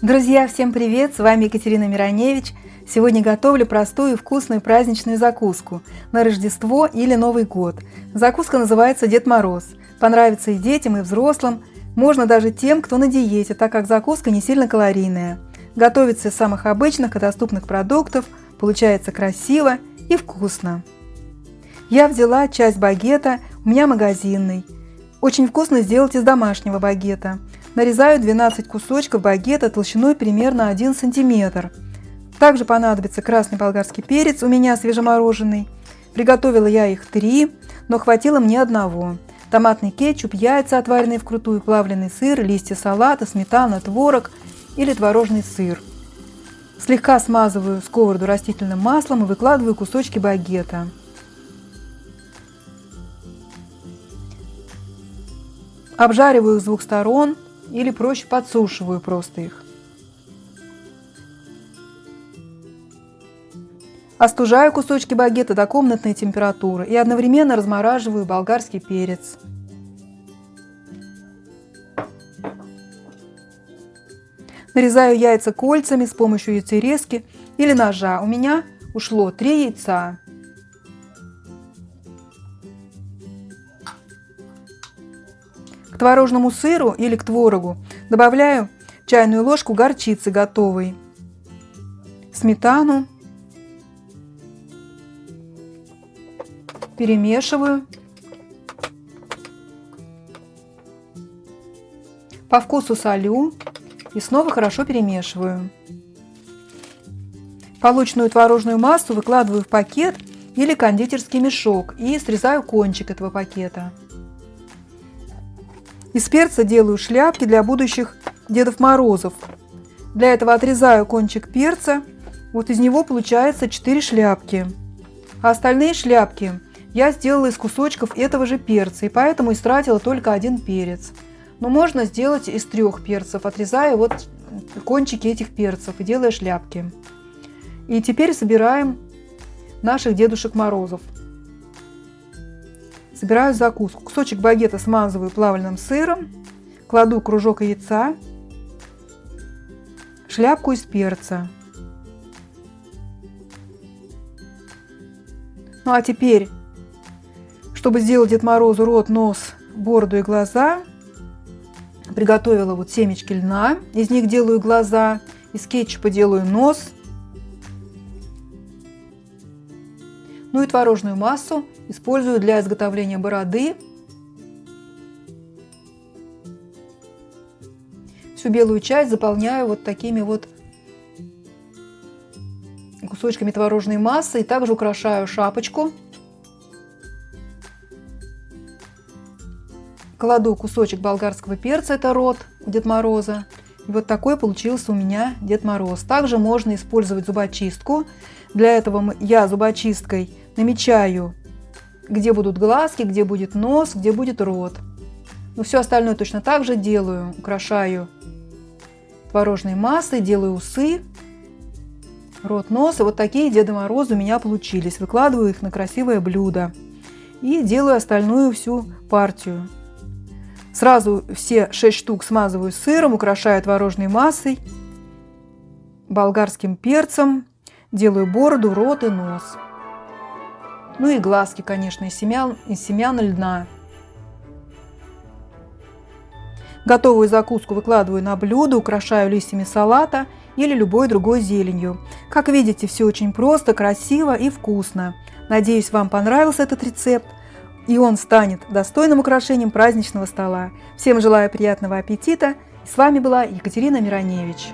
Друзья, всем привет! С вами Екатерина Мироневич. Сегодня готовлю простую и вкусную праздничную закуску на Рождество или Новый год. Закуска называется Дед Мороз. Понравится и детям, и взрослым. Можно даже тем, кто на диете, так как закуска не сильно калорийная. Готовится из самых обычных и доступных продуктов. Получается красиво и вкусно. Я взяла часть багета, у меня магазинный. Очень вкусно сделать из домашнего багета. Нарезаю 12 кусочков багета толщиной примерно 1 см. Также понадобится красный болгарский перец, у меня свежемороженый. Приготовила я их 3, но хватило мне одного. Томатный кетчуп, яйца, отваренные вкрутую, плавленый сыр, листья салата, сметана, творог или творожный сыр. Слегка смазываю сковороду растительным маслом и выкладываю кусочки багета. Обжариваю их с двух сторон или проще подсушиваю просто их. Остужаю кусочки багета до комнатной температуры и одновременно размораживаю болгарский перец. Нарезаю яйца кольцами с помощью яйцерезки или ножа. У меня ушло 3 яйца. К творожному сыру или к творогу добавляю чайную ложку горчицы готовой, сметану, перемешиваю. По вкусу солю и снова хорошо перемешиваю. Полученную творожную массу выкладываю в пакет или кондитерский мешок и срезаю кончик этого пакета. Из перца делаю шляпки для будущих Дедов Морозов. Для этого отрезаю кончик перца. Вот из него получается 4 шляпки. А остальные шляпки я сделала из кусочков этого же перца, и поэтому истратила только 1 перец. Но можно сделать из 3 перцев, отрезая вот кончики этих перцев и делая шляпки. И теперь собираем наших Дедушек Морозов. Собираю закуску. Кусочек багета смазываю плавленным сыром, кладу кружок яйца, шляпку из перца. Ну а теперь, чтобы сделать Дед Морозу рот, нос, бороду и глаза, приготовила вот семечки льна, из них делаю глаза, из кетчупа делаю нос. Ну и творожную массу использую для изготовления бороды. Всю белую часть заполняю вот такими вот кусочками творожной массы. И также украшаю шапочку. Кладу кусочек болгарского перца, это рот Деда Мороза. И вот такой получился у меня Дед Мороз. Также можно использовать зубочистку. Для этого я зубочисткой намечаю, где будут глазки, где будет нос, где будет рот. Но все остальное точно так же делаю. Украшаю творожной массой, делаю усы, рот, нос. И вот такие Деда Морозы у меня получились. Выкладываю их на красивое блюдо. И делаю остальную всю партию. Сразу все 6 штук смазываю сыром, украшаю творожной массой, болгарским перцем. Делаю бороду, рот и нос. Ну и глазки, конечно, из семян льна. Готовую закуску выкладываю на блюдо, украшаю листьями салата или любой другой зеленью. Как видите, все очень просто, красиво и вкусно. Надеюсь, вам понравился этот рецепт, и он станет достойным украшением праздничного стола. Всем желаю приятного аппетита. С вами была Екатерина Мироневич.